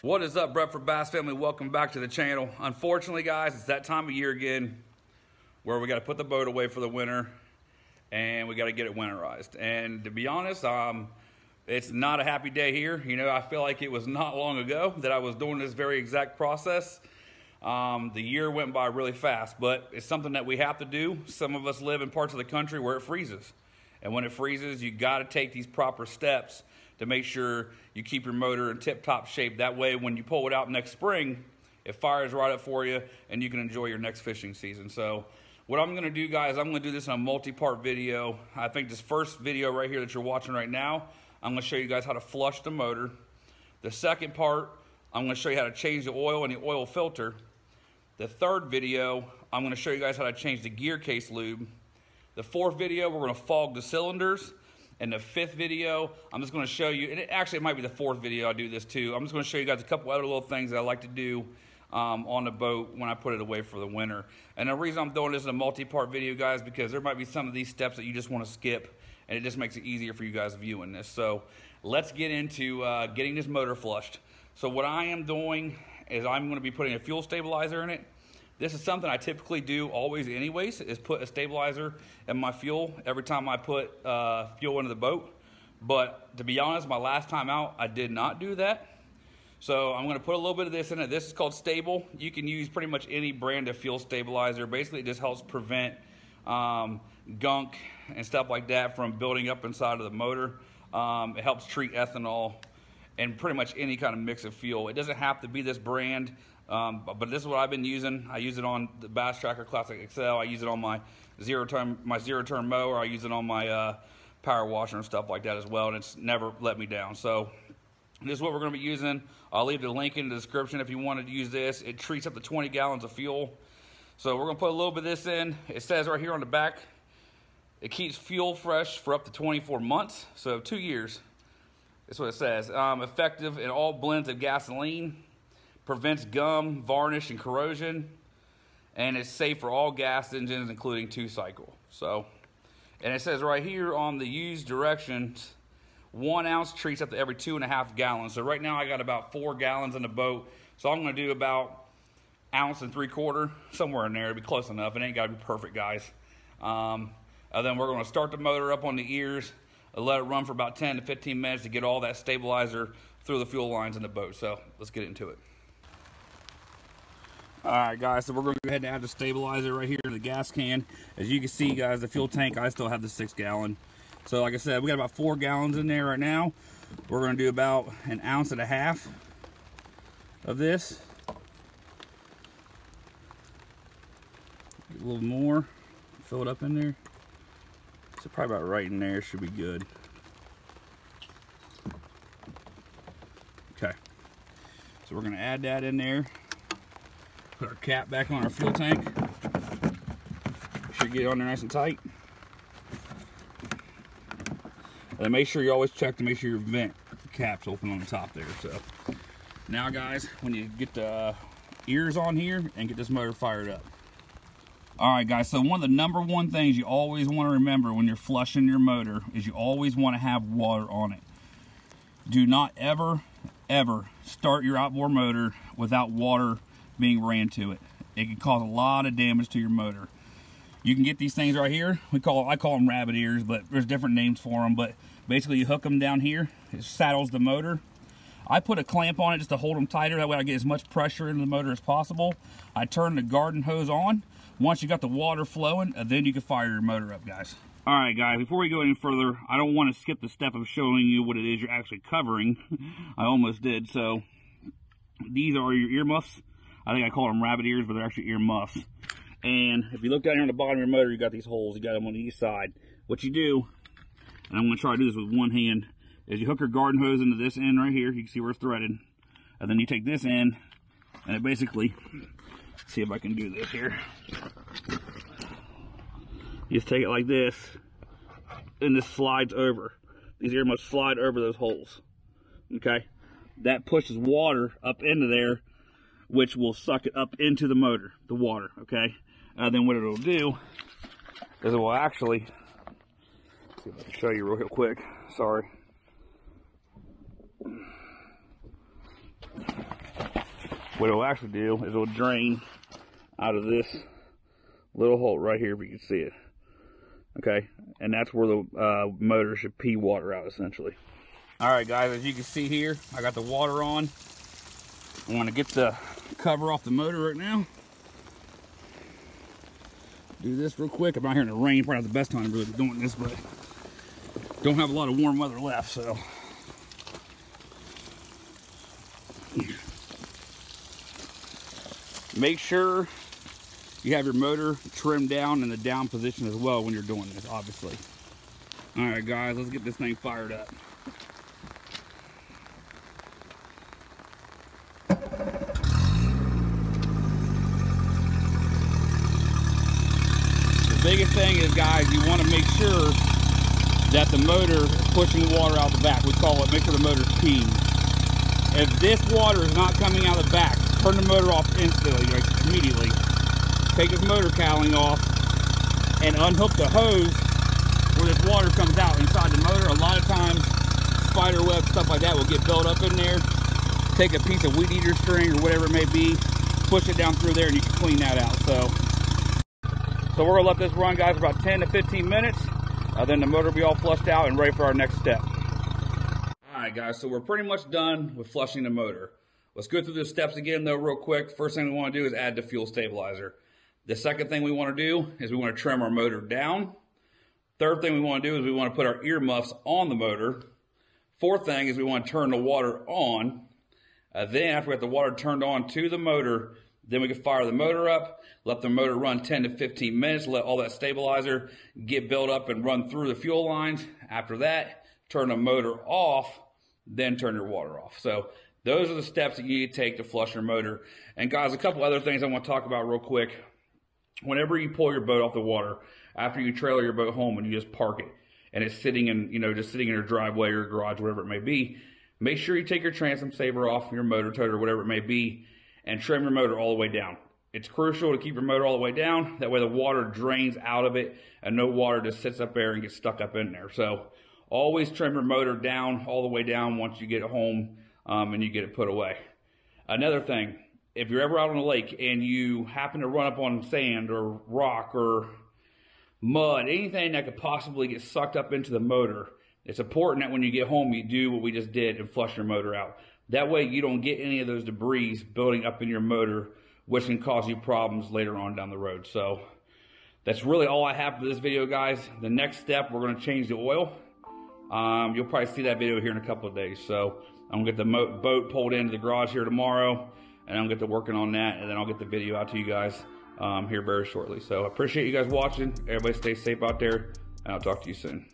What is up, Bradford Bass family? Welcome back to the channel. Unfortunately, guys, it's that time of year again where we got to put the boat away for the winter and we got to get it winterized. And to be honest, it's not a happy day here. You know, I feel like it was not long ago that I was doing this very exact process. The year went by really fast, but it's something that we have to do. Some of us live in parts of the country where it freezes. And when it freezes, you got to take these proper steps to make sure you keep your motor in tip-top shape. That way, when you pull it out next spring, it fires right up for you, and you can enjoy your next fishing season. So what I'm going to do, guys, I'm going to do this in a multi-part video. I think this first video right here that you're watching right now, I'm going to show you guys how to flush the motor. The second part, I'm going to show you how to change the oil and the oil filter. The third video, I'm going to show you guys how to change the gear case lube. The fourth video, we're going to fog the cylinders. And the fifth video, I'm just going to show you, and it might be the fourth video I do this too. I'm just going to show you guys a couple other little things that I like to do on the boat when I put it away for the winter. And the reason I'm doing this in a multi-part video, guys, because there might be some of these steps that you just want to skip, and it just makes it easier for you guys viewing this. So let's get into getting this motor flushed. So what I am doing is I'm going to be putting a fuel stabilizer in it. This is something I typically do always anyways, is put a stabilizer in my fuel every time I put fuel into the boat. But to be honest, my last time out, I did not do that. So I'm going to put a little bit of this in it. This is called Stable. You can use pretty much any brand of fuel stabilizer. Basically, it just helps prevent gunk and stuff like that from building up inside of the motor. It helps treat ethanol and pretty much any kind of mix of fuel. It doesn't have to be this brand. But this is what I've been using. I use it on the Bass Tracker Classic XL. I use it on my zero-turn mower. I use it on my power washer and stuff like that as well, and it's never let me down. So this is what we're going to be using. I'll leave the link in the description if you wanted to use this. It treats up to 20 gallons of fuel. So we're going to put a little bit of this in. It says right here on the back, it keeps fuel fresh for up to 24 months, so 2 years. That's what it says. Effective in all blends of gasoline. Prevents gum, varnish, and corrosion, and it's safe for all gas engines, including 2-cycle. So, and it says right here on the use directions, 1 ounce treats up to every 2.5 gallons. So right now I got about 4 gallons in the boat, so I'm going to do about 1.75 ounces, somewhere in there. It'll be close enough. It ain't got to be perfect, guys. And then we're going to start the motor up on the ears and let it run for about 10 to 15 minutes to get all that stabilizer through the fuel lines in the boat. So let's get into it. Alright guys, so we're going to go ahead and add the stabilizer right here to the gas can. As you can see, guys, the fuel tank, I still have the 6 gallon. So like I said, we got about 4 gallons in there right now. We're going to do about 1.5 ounces of this. Get a little more, fill it up in there. So probably about right in there, should be good. Okay, so we're going to add that in there. Put our cap back on our fuel tank. Should get it on there nice and tight. And then make sure you always check to make sure your vent cap's open on the top there. So now, guys, when you get the ears on here and get this motor fired up. Alright guys, so one of the #1 things you always want to remember when you're flushing your motor is you always want to have water on it. Do not ever start your outboard motor without water being ran to it. It can cause a lot of damage to your motor. You can get these things right here. I call them rabbit ears, but there's different names for them. But basically you hook them down here. It saddles the motor. I put a clamp on it just to hold them tighter. That way I get as much pressure into the motor as possible. I turn the garden hose on. Once you got the water flowing, then you can fire your motor up, guys. Alright guys, before we go any further, I don't want to skip the step of showing you what it is you're actually covering. I almost did. So these are your earmuffs. I think I call them rabbit ears, but they're actually ear muffs. And if you look down here on the bottom of your motor, you got these holes. You got them on each side. What you do, and I'm going to try to do this with one hand, is you hook your garden hose into this end right here. You can see where it's threaded. And then you take this end, and it basically, let's see if I can do this here. You just take it like this, and this slides over. These ear muffs slide over those holes. Okay? That pushes water up into there, which will suck it up into the motor, the water, okay? Then what it'll do is it will actually, see if I can show you real quick, sorry. what it'll actually do is it'll drain out of this little hole right here, if you can see it. Okay, and that's where the motor should pee water out, essentially. All right, guys, as you can see here, I got the water on. I want to get the cover off the motor right now. Do this real quick. I'm out here in the rain, probably not the best time to really be doing this, but don't have a lot of warm weather left, so. Make sure you have your motor trimmed down in the down position as well when you're doing this, obviously. All right, guys, let's get this thing fired up. The biggest thing is, guys, you want to make sure that the motor is pushing water out the back. We call it, make sure the motor's peeing. If this water is not coming out the back, turn the motor off instantly, like immediately. Take this motor cowling off and unhook the hose where this water comes out inside the motor. A lot of times, spider web, stuff like that will get built up in there. Take a piece of weed eater string or whatever it may be, push it down through there and you can clean that out. So we're gonna let this run, guys, for about 10 to 15 minutes. Then the motor will be all flushed out and ready for our next step. Alright, guys, so we're pretty much done with flushing the motor. Let's go through the steps again, though, real quick. First thing we want to do is add the fuel stabilizer. The second thing we want to do is we want to trim our motor down. Third thing we want to do is we want to put our earmuffs on the motor. Fourth thing is we want to turn the water on. Then after we have the water turned on to the motor, then we can fire the motor up, let the motor run 10 to 15 minutes, let all that stabilizer get built up and run through the fuel lines. After that, turn the motor off, then turn your water off. So those are the steps that you need to take to flush your motor. And guys, a couple other things I want to talk about real quick. Whenever you pull your boat off the water, after you trailer your boat home and you just park it, and it's sitting in, just sitting in your driveway or your garage, whatever it may be, make sure you take your transom saver off, your motor toter, whatever it may be, and trim your motor all the way down. It's crucial to keep your motor all the way down. That way the water drains out of it and no water just sits up there and gets stuck up in there. So always trim your motor down, all the way down once you get it home and you get it put away. Another thing, if you're ever out on a lake and you happen to run up on sand or rock or mud, anything that could possibly get sucked up into the motor, it's important that when you get home you do what we just did and flush your motor out. That way you don't get any of those debris building up in your motor, which can cause you problems later on down the road. So that's really all I have for this video, guys. The next step, we're going to change the oil. You'll probably see that video here in a couple of days. So I'm going to get the boat pulled into the garage here tomorrow, and I'm going to get to working on that, and then I'll get the video out to you guys here very shortly. So I appreciate you guys watching. Everybody stay safe out there, and I'll talk to you soon.